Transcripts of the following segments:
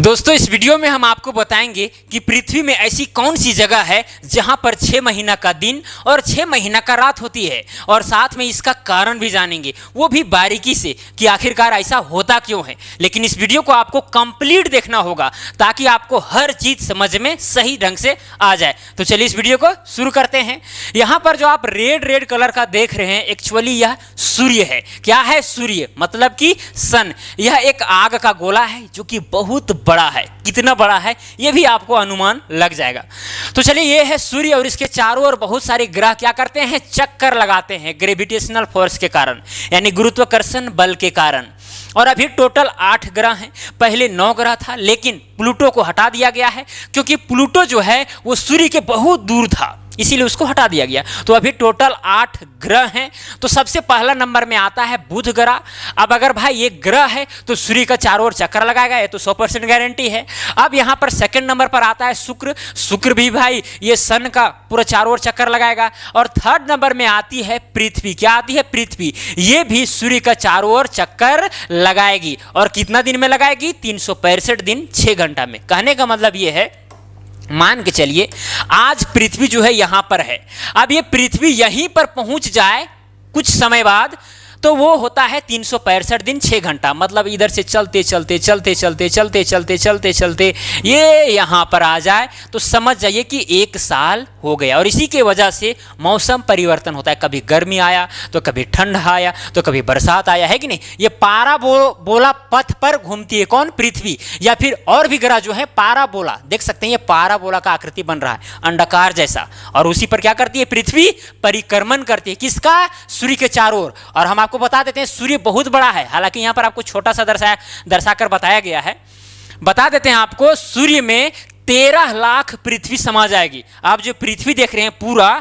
दोस्तों इस वीडियो में हम आपको बताएंगे कि पृथ्वी में ऐसी कौन सी जगह है जहां पर 6 महीना का दिन और 6 महीना का रात होती है, और साथ में इसका कारण भी जानेंगे, वो भी बारीकी से कि आखिरकार ऐसा होता क्यों है। लेकिन इस वीडियो को आपको कंप्लीट देखना होगा ताकि आपको हर चीज समझ में सही ढंग से आ जाए। तो चलिए इस वीडियो को शुरू करते हैं। यहाँ पर जो आप रेड कलर का देख रहे हैं, एक्चुअली यह सूर्य है। क्या है? सूर्य मतलब कि सन। यह एक आग का गोला है जो कि बहुत बड़ा है। कितना बड़ा है यह भी आपको अनुमान लग जाएगा। तो चलिए, यह है सूर्य और इसके चारों ओर बहुत सारे ग्रह क्या करते हैं? चक्कर लगाते हैं ग्रेविटेशनल फोर्स के कारण, यानी गुरुत्वाकर्षण बल के कारण। और अभी टोटल 8 ग्रह हैं। पहले 9 ग्रह था, लेकिन प्लूटो को हटा दिया गया है क्योंकि प्लूटो जो है वो सूर्य के बहुत दूर था, इसीलिए उसको हटा दिया गया। तो अभी टोटल 8 ग्रह हैं। तो सबसे पहला नंबर में आता है बुध ग्रह। अब अगर भाई ये ग्रह है तो सूर्य का चारों ओर चक्कर लगाएगा, ये तो 100% गारंटी है। अब यहाँ पर सेकंड नंबर पर आता है शुक्र। शुक्र भी भाई ये सन का पूरा चारों ओर चक्कर लगाएगा। और थर्ड नंबर में आती है पृथ्वी। क्या आती है? पृथ्वी। ये भी सूर्य का चारों ओर चक्कर लगाएगी। और कितना दिन में लगाएगी? 365 दिन 6 घंटा में। कहने का मतलब ये है, मान के चलिए आज पृथ्वी जो है यहां पर है। अब ये पृथ्वी यहीं पर पहुंच जाए कुछ समय बाद, तो वो होता है 365 दिन 6 घंटा। मतलब इधर से चलते चलते चलते चलते चलते चलते चलते चलते ये यहाँ पर आ जाए तो समझ जाइए कि 1 साल हो गया। और इसी के वजह से मौसम परिवर्तन होता है। कभी गर्मी आया तो कभी ठंड आया तो कभी बरसात आया, है कि नहीं? ये पाराबोला पथ पर घूमती है। कौन? पृथ्वी। या फिर और भी ग्रह जो है पाराबोला, देख सकते हैं ये पाराबोला का आकृति बन रहा है, अंडाकार जैसा। और उसी पर क्या करती है? पृथ्वी परिक्रमण करती है। किसका? सूर्य के चारों ओर। और हम आपको बता देते हैं सूर्य बहुत बड़ा है, हालांकि यहां पर आपको छोटा सा दर्शाकर बताया गया है। बता देते हैं आपको, सूर्य में 13 लाख पृथ्वी समा जाएगी। आप जो पृथ्वी देख रहे हैं पूरा,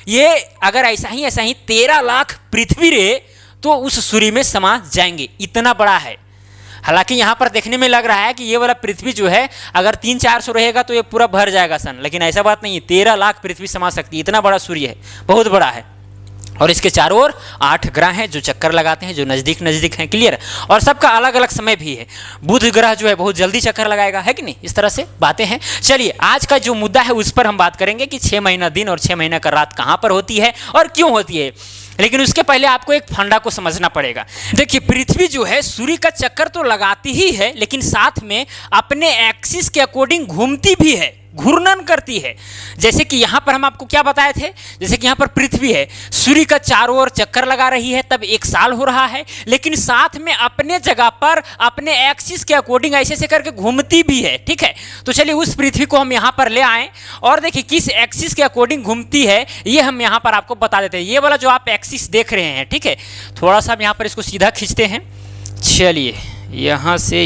ये अगर ऐसा ही 13 लाख पृथ्वी रहे तो उस सूर्य में समा जाएंगे। इतना बड़ा है। हालांकि यहां पर देखने में लग रहा है कि ये वाला पृथ्वी जो है अगर 300-400 रहेगा तो ये पूरा भर जाएगा सन, लेकिन ऐसा बात नहीं है। 13 लाख पृथ्वी समा सकती है। इतना बड़ा सूर्य है, बहुत बड़ा है। और इसके चारों ओर 8 ग्रह हैं जो चक्कर लगाते हैं, जो नज़दीक नज़दीक हैं। क्लियर? और सबका अलग अलग समय भी है। बुध ग्रह जो है बहुत जल्दी चक्कर लगाएगा, है कि नहीं? इस तरह से बातें हैं। चलिए, आज का जो मुद्दा है उस पर हम बात करेंगे कि 6 महीना दिन और 6 महीना का रात कहाँ पर होती है और क्यों होती है। लेकिन उसके पहले आपको एक फंडा को समझना पड़ेगा। देखिए, पृथ्वी जो है सूर्य का चक्कर तो लगाती ही है, लेकिन साथ में अपने एक्सिस के अकॉर्डिंग घूमती भी है, घूर्णन करती है। जैसे कि यहाँ पर हम आपको क्या बताए थे, जैसे कि यहाँ पर पृथ्वी है, सूर्य का चारों ओर चक्कर लगा रही है, तब 1 साल हो रहा है, लेकिन साथ में अपने जगह पर अपने एक्सिस के अकॉर्डिंग ऐसे ऐसे करके घूमती भी है। ठीक है? तो चलिए उस पृथ्वी को हम यहाँ पर ले आए और देखिए किस एक्सिस के अकॉर्डिंग घूमती है, ये हम यहाँ पर आपको बता देते हैं। ये वाला जो आप एक्सिस देख रहे हैं, ठीक है, थोड़ा सा हम यहाँ पर इसको सीधा खींचते हैं। चलिए, यहाँ से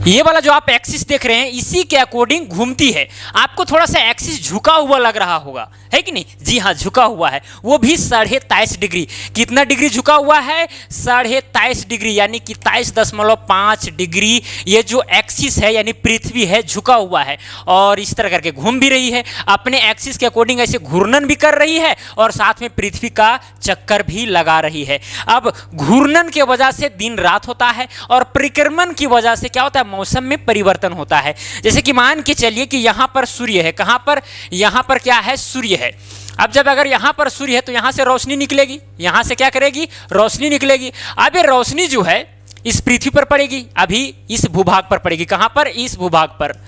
ये वाला जो आप एक्सिस देख रहे हैं इसी के अकॉर्डिंग घूमती है। आपको थोड़ा सा एक्सिस झुका हुआ लग रहा होगा, है कि नहीं? जी हाँ, झुका हुआ है। वो भी 23.5 डिग्री। कितना डिग्री झुका हुआ है? 23.5 डिग्री, यानी कि 23.5 डिग्री। ये जो एक्सिस है यानी पृथ्वी है, झुका हुआ है और इस तरह करके घूम भी रही है। अपने एक्सिस के अकॉर्डिंग ऐसे घूर्णन भी कर रही है और साथ में पृथ्वी का चक्कर भी लगा रही है। अब घूर्णन की वजह से दिन रात होता है और परिक्रमण की वजह से क्या होता है? मौसम में परिवर्तन होता है। जैसे कि मान के चलिए कि यहां पर सूर्य है। कहां पर? यहां पर क्या है? सूर्य है। अब जब अगर यहां पर सूर्य है तो यहां से रोशनी निकलेगी। यहां से क्या करेगी? रोशनी निकलेगी। अब ये रोशनी जो है इस पृथ्वी पर पड़ेगी, अभी इस भूभाग पर पड़ेगी। कहां पर? इस भूभाग पर।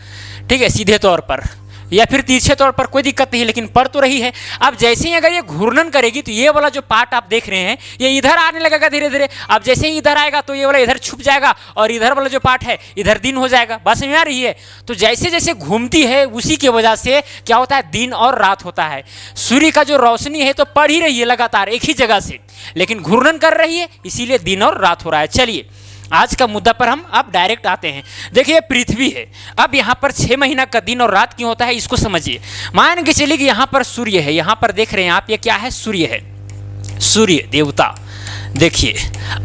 ठीक है, सीधे तौर पर या फिर तिरछे तौर पर, कोई दिक्कत नहीं, लेकिन पड़ तो रही है। अब जैसे ही अगर ये घूर्णन करेगी तो ये वाला जो पार्ट आप देख रहे हैं ये इधर आने लगेगा धीरे धीरे। अब जैसे ही इधर आएगा तो ये वाला इधर छुप जाएगा और इधर वाला जो पार्ट है इधर दिन हो जाएगा। बस समझ में आ रही है? तो जैसे जैसे घूमती है उसी की वजह से क्या होता है? दिन और रात होता है। सूर्य का जो रोशनी है तो पड़ ही रही है लगातार एक ही जगह से, लेकिन घूर्णन कर रही है, इसीलिए दिन और रात हो रहा है। चलिए आज का मुद्दा पर हम अब डायरेक्ट आते हैं। देखिए पृथ्वी है। अब यहाँ पर 6 महीना का दिन और रात क्यों होता है इसको समझिए। मान के चलिए कि यहाँ पर सूर्य है, यहाँ पर देख रहे हैं आप, ये क्या है? सूर्य है, सूर्य देवता। देखिए,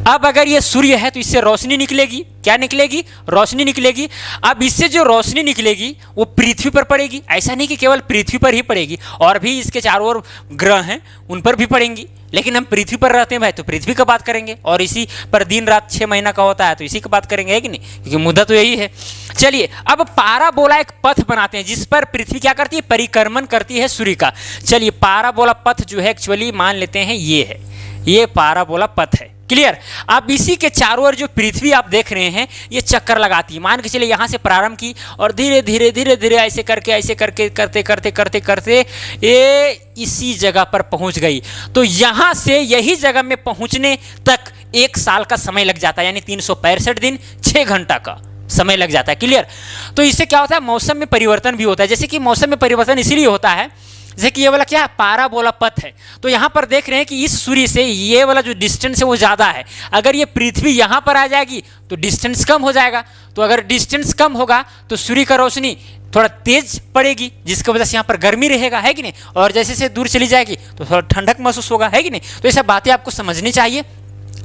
अब अगर ये सूर्य है तो इससे रोशनी निकलेगी। क्या निकलेगी? रोशनी निकलेगी। अब इससे जो रोशनी निकलेगी वो पृथ्वी पर पड़ेगी। ऐसा नहीं कि केवल पृथ्वी पर ही पड़ेगी, और भी इसके चारों ओर ग्रह हैं उन पर भी पड़ेंगी। लेकिन हम पृथ्वी पर रहते हैं भाई, तो पृथ्वी का बात करेंगे, और इसी पर दिन रात 6 महीना का होता है, तो इसी की बात करेंगे, है कि नहीं, क्योंकि मुद्दा तो यही है। चलिए अब पाराबोला एक पथ बनाते हैं जिस पर पृथ्वी क्या करती है, परिक्रमण करती है सूर्य का। चलिए पाराबोला पथ जो है एक्चुअली मान लेते हैं ये है, ये पाराबोला पथ है। क्लियर। अब इसी के चारों ओर जो पृथ्वी आप देख रहे हैं ये चक्कर लगाती है। मान के चलिए यहाँ से प्रारंभ की और धीरे धीरे धीरे धीरे ऐसे करके करते करते ये इसी जगह पर पहुँच गई। तो यहाँ से यही जगह में पहुँचने तक 1 साल का समय लग जाता है, यानी 365 दिन 6 घंटा का समय लग जाता है। क्लियर। तो इससे क्या होता है, मौसम में परिवर्तन भी होता है। जैसे कि मौसम में परिवर्तन इसीलिए होता है, जैसे कि ये वाला क्या है, पाराबोला पथ है। तो यहाँ पर देख रहे हैं कि इस सूर्य से ये वाला जो डिस्टेंस है वो ज़्यादा है। अगर ये पृथ्वी यहाँ पर आ जाएगी तो डिस्टेंस कम हो जाएगा। तो अगर डिस्टेंस कम होगा तो सूर्य का रोशनी थोड़ा तेज पड़ेगी, जिसकी वजह से यहाँ पर गर्मी रहेगा, है कि नहीं। और जैसे से दूर चली जाएगी तो थोड़ा ठंडक महसूस होगा, है कि नहीं। तो ये सब बातें आपको समझनी चाहिए।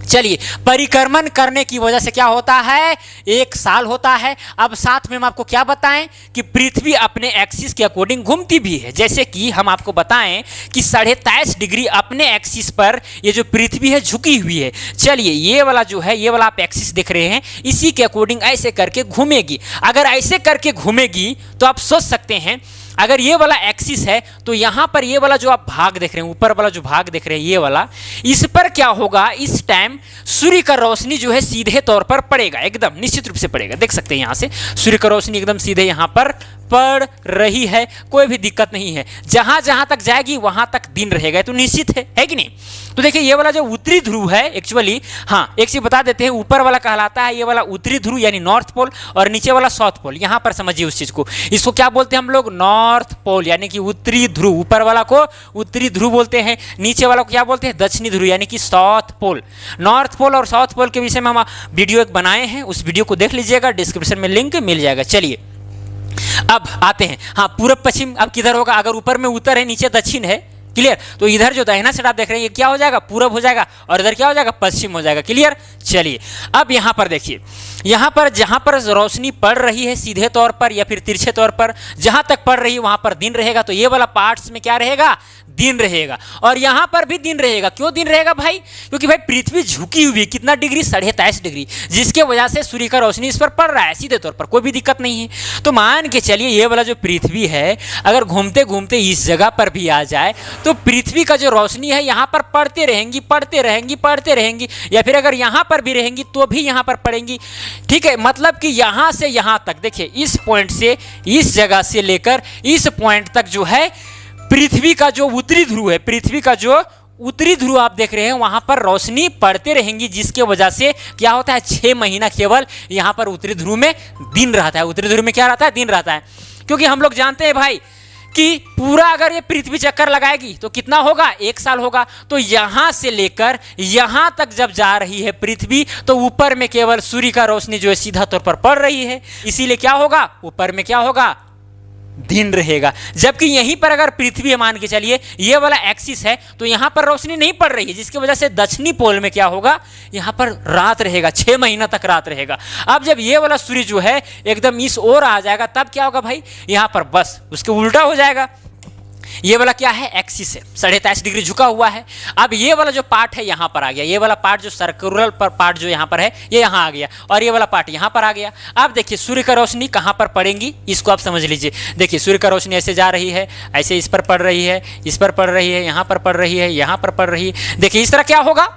चलिए परिक्रमण करने की वजह से क्या होता है, 1 साल होता है। अब साथ में हम आपको क्या बताएं कि पृथ्वी अपने एक्सिस के अकॉर्डिंग घूमती भी है। जैसे कि हम आपको बताएं कि 23.5 डिग्री अपने एक्सिस पर ये जो पृथ्वी है झुकी हुई है। चलिए ये वाला जो है, ये वाला आप एक्सिस देख रहे हैं, इसी के अकॉर्डिंग ऐसे करके घूमेगी। अगर ऐसे करके घूमेगी तो आप सोच सकते हैं, अगर ये वाला एक्सिस है तो यहाँ पर ये वाला जो आप भाग देख रहे हैं, ऊपर वाला जो भाग देख रहे हैं ये वाला, इस पर क्या होगा, इस टाइम सूर्य का रोशनी जो है सीधे तौर पर पड़ेगा, एकदम निश्चित रूप से पड़ेगा। देख सकते हैं यहाँ से सूर्य का रोशनी एकदम सीधे यहाँ पर पड़ रही है, कोई भी दिक्कत नहीं है। जहां जहां तक जाएगी वहां तक दिन रहेगा, तो निश्चित है कि नहीं। तो देखिए ये वाला जो उत्तरी ध्रुव है एक्चुअली, हाँ एक चीज बता देते हैं, ऊपर वाला कहलाता है ये वाला उत्तरी ध्रुव यानी नॉर्थ पोल, और नीचे वाला साउथ पोल। यहां पर समझिए उस चीज को, इसको क्या बोलते हैं हम लोग, नॉर्थ पोल यानी कि उत्तरी ध्रुव। ऊपर वाला को उत्तरी ध्रुव बोलते हैं, नीचे वाला को क्या बोलते हैं, दक्षिणी ध्रुव यानी कि साउथ पोल। नॉर्थ पोल और साउथ पोल के विषय में हम वीडियो एक बनाए हैं, उस वीडियो को देख लीजिएगा, डिस्क्रिप्शन में लिंक मिल जाएगा। चलिए अब आते हैं, हाँ पूरब पश्चिम अब किधर होगा, अगर ऊपर में उत्तर है नीचे दक्षिण है, क्लियर। तो इधर जो दाहिना साइड आप देख रहे हैं ये क्या हो जाएगा, पूरब हो जाएगा, और इधर क्या हो जाएगा, पश्चिम हो जाएगा। क्लियर। चलिए अब यहाँ पर देखिए, यहाँ पर जहाँ पर रोशनी पड़ रही है सीधे तौर पर या फिर तिरछे तौर पर, जहाँ तक पड़ रही है वहाँ पर दिन रहेगा। तो ये वाला पार्ट्स में क्या रहेगा, दिन रहेगा, और यहाँ पर भी दिन रहेगा। क्यों दिन रहेगा भाई, क्योंकि भाई पृथ्वी झुकी हुई है, कितना डिग्री, 23.5 डिग्री, जिसके वजह से सूर्य का रोशनी इस पर पड़ रहा है सीधे तौर पर, कोई भी दिक्कत नहीं है। तो मान के चलिए ये वाला जो पृथ्वी है अगर घूमते घूमते इस जगह पर भी आ जाए तो पृथ्वी का जो रोशनी है यहाँ पर पड़ते रहेंगी, या फिर अगर यहाँ पर भी रहेंगी तो भी यहाँ पर पड़ेंगी। ठीक है, मतलब कि यहाँ से यहाँ तक देखिए, इस पॉइंट से इस जगह से लेकर इस पॉइंट तक जो है पृथ्वी का जो उत्तरी ध्रुव है, पृथ्वी का जो उत्तरी ध्रुव आप देख रहे हैं वहां पर रोशनी पड़ते रहेंगी, जिसके वजह से क्या होता है, 6 महीना केवल यहाँ पर उत्तरी ध्रुव में दिन रहता है। उत्तरी ध्रुव में क्या रहता है, दिन रहता है। क्योंकि हम लोग जानते हैं भाई कि पूरा अगर ये पृथ्वी चक्कर लगाएगी तो कितना होगा, 1 साल होगा। तो यहां से लेकर यहां तक जब जा रही है पृथ्वी तो ऊपर में केवल सूर्य का रोशनी जो है सीधा तौर पर पड़ रही है, इसीलिए क्या होगा, ऊपर में क्या होगा, दिन रहेगा। जबकि यहीं पर अगर पृथ्वी मान के चलिए ये वाला एक्सिस है तो यहां पर रोशनी नहीं पड़ रही है, जिसकी वजह से दक्षिणी पोल में क्या होगा, यहां पर रात रहेगा, 6 महीना तक रात रहेगा। अब जब ये वाला सूर्य जो है एकदम इस ओर आ जाएगा तब क्या होगा भाई, यहां पर बस उसके उल्टा हो जाएगा। ये वाला क्या है, एक्सिस है, 23.5 डिग्री झुका हुआ है। अब ये वाला जो पार्ट है यहाँ पर आ गया, ये वाला पार्ट जो सर्कुलर पर पार्ट जो यहाँ पर है ये यहाँ आ गया, और ये वाला पार्ट यहाँ पर आ गया। अब देखिए सूर्य का रोशनी कहाँ पर पड़ेंगी इसको आप समझ लीजिए। देखिए सूर्य का रोशनी ऐसे जा रही है, ऐसे इस पर पड़ रही है, इस पर पड़ रही है, यहाँ पर पड़ रही है, यहाँ पर पड़ रही है। देखिए इस तरह क्या होगा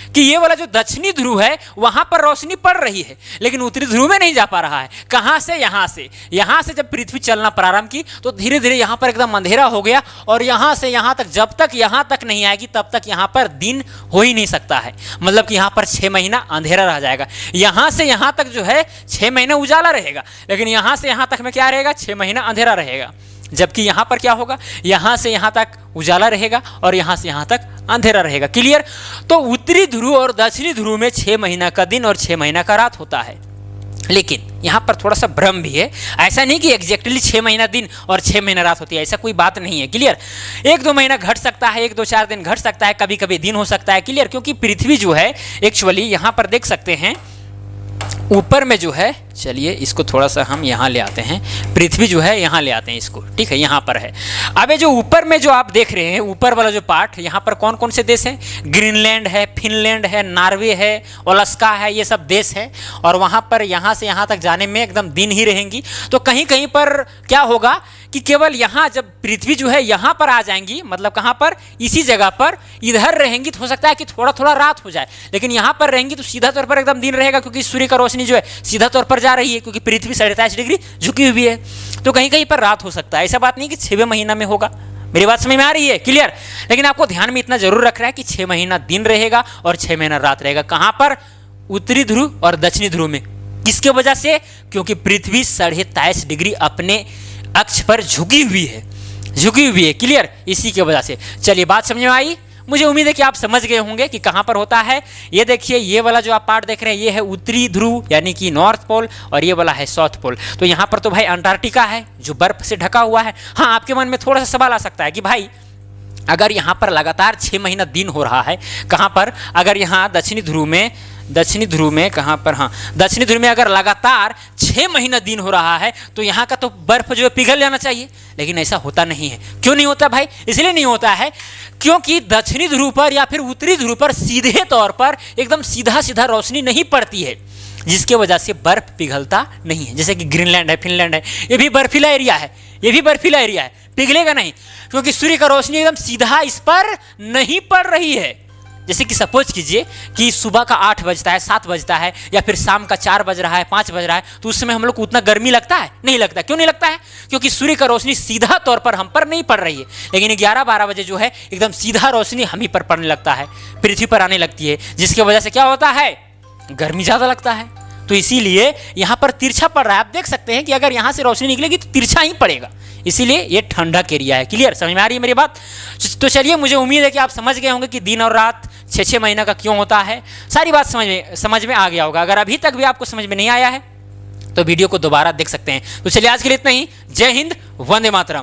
कि ये वाला जो दक्षिणी ध्रुव है वहां पर रोशनी पड़ रही है, लेकिन उत्तरी ध्रुव में नहीं जा पा रहा है। कहां से, यहां से जब पृथ्वी चलना प्रारंभ की तो धीरे धीरे यहां पर एकदम अंधेरा हो गया, और यहां से यहां तक जब तक यहां तक नहीं आएगी तब तक यहां पर दिन हो ही नहीं सकता है। मतलब कि यहां पर 6 महीना अंधेरा रह जाएगा। यहां से यहां तक जो है 6 महीने उजाला रहेगा, लेकिन यहां से यहां तक में क्या रहेगा, 6 महीना अंधेरा रहेगा। जबकि यहाँ पर क्या होगा, यहाँ से यहाँ तक उजाला रहेगा और यहाँ से यहाँ तक अंधेरा रहेगा। क्लियर। तो उत्तरी ध्रुव और दक्षिणी ध्रुव में 6 महीना का दिन और 6 महीना का रात होता है। लेकिन यहाँ पर थोड़ा सा भ्रम भी है, ऐसा नहीं कि एग्जैक्टली 6 महीना दिन और 6 महीना रात होती है, ऐसा कोई बात नहीं है। क्लियर। 1-2 महीना घट सकता है, 1-2-4 दिन घट सकता है, कभी कभी दिन हो सकता है। क्लियर। क्योंकि पृथ्वी जो है एक्चुअली यहाँ पर देख सकते हैं ऊपर में जो है, चलिए इसको थोड़ा सा हम यहाँ ले आते हैं, पृथ्वी जो है यहाँ ले आते हैं इसको, ठीक है, यहाँ पर है। अब ये जो ऊपर में जो आप देख रहे हैं, ऊपर वाला जो पार्ट, यहाँ पर कौन कौन से देश हैं? ग्रीनलैंड है, फिनलैंड है, नॉर्वे है, अलास्का है, ये सब देश है। और वहाँ पर यहाँ से यहाँ तक जाने में एकदम दिन ही रहेंगी। तो कहीं कहीं पर क्या होगा कि केवल यहाँ जब पृथ्वी जो है यहाँ पर आ जाएंगी, मतलब कहाँ पर, इसी जगह पर इधर रहेंगी, तो हो सकता है कि थोड़ा थोड़ा रात हो जाए, लेकिन यहाँ पर रहेंगी तो सीधा तौर पर एकदम दिन रहेगा, क्योंकि सूर्य का रोशनी जो है सीधा तौर पर जा रही है, क्योंकि पृथ्वी 27.5 डिग्री झुकी हुई है। तो कहीं कहीं पर रात हो सकता है, ऐसा बात नहीं कि 6वें महीना में होगा। मेरी बात समझ में आ रही है? क्लियर? लेकिन आपको ध्यान में इतना जरूर रख रहा है कि 6 महीना दिन रहेगा और 6 महीना रात रहेगा। कहाँ पर? उत्तरी ध्रुव और दक्षिणी ध्रुव में। किसके वजह से? क्योंकि पृथ्वी 23.5 डिग्री अपने अक्ष पर झुकी हुई है। क्लियर? इसी के वजह से। चलिए, बात समझ में आई? मुझे उम्मीद है कि आप समझ गए होंगे कि कहाँ पर होता है। ये देखिए, ये वाला जो आप पार्ट देख रहे हैं, ये है उत्तरी ध्रुव यानी कि नॉर्थ पोल, और ये वाला है साउथ पोल। तो यहाँ पर तो भाई अंटार्कटिका है जो बर्फ से ढका हुआ है। हाँ, आपके मन में थोड़ा सा सवाल आ सकता है कि भाई अगर यहाँ पर लगातार 6 महीना दिन हो रहा है, कहाँ पर? अगर यहाँ दक्षिणी ध्रुव में कहाँ पर? हाँ, दक्षिणी ध्रुव में अगर लगातार 6 महीना दिन हो रहा है तो यहाँ का तो बर्फ जो है पिघल जाना चाहिए, लेकिन ऐसा होता नहीं है। क्यों नहीं होता भाई? इसलिए नहीं होता है क्योंकि दक्षिणी ध्रुव पर या फिर उत्तरी ध्रुव पर सीधे तौर पर एकदम सीधा सीधा रोशनी नहीं पड़ती है, जिसके वजह से बर्फ पिघलता नहीं है। जैसे कि ग्रीनलैंड है, फिनलैंड है, ये भी बर्फीला एरिया है, पिघलेगा नहीं, क्योंकि सूर्य का रोशनी एकदम सीधा इस पर नहीं पड़ रही है। जैसे कि सपोज कीजिए कि सुबह का 8 बजता है, 7 बजता है, या फिर शाम का 4 बज रहा है, 5 बज रहा है, तो उस समय हम लोग को उतना गर्मी लगता है? नहीं लगता। क्यों नहीं लगता है? क्योंकि सूर्य का रोशनी सीधा तौर पर हम पर नहीं पड़ रही है। लेकिन 11-12 बजे जो है एकदम सीधा रोशनी हम ही पर पड़ने लगता है, पृथ्वी पर आने लगती है, जिसकी वजह से क्या होता है? गर्मी ज़्यादा लगता है। तो इसीलिए यहाँ पर तिरछा पड़ रहा है। आप देख सकते हैं कि अगर यहाँ से रोशनी निकलेगी तो तिरछा ही पड़ेगा, इसीलिए ये ठंडक एरिया है। क्लियर? समझ में आ रही है मेरी बात? तो चलिए, मुझे उम्मीद है कि आप समझ गए होंगे कि दिन और रात 6-6 महीना का क्यों होता है। सारी बात समझ में आ गया होगा। अगर अभी तक भी आपको समझ में नहीं आया है तो वीडियो को दोबारा देख सकते हैं। तो चलिए, आज के लिए इतना ही। जय हिंद, वंदे मातरम।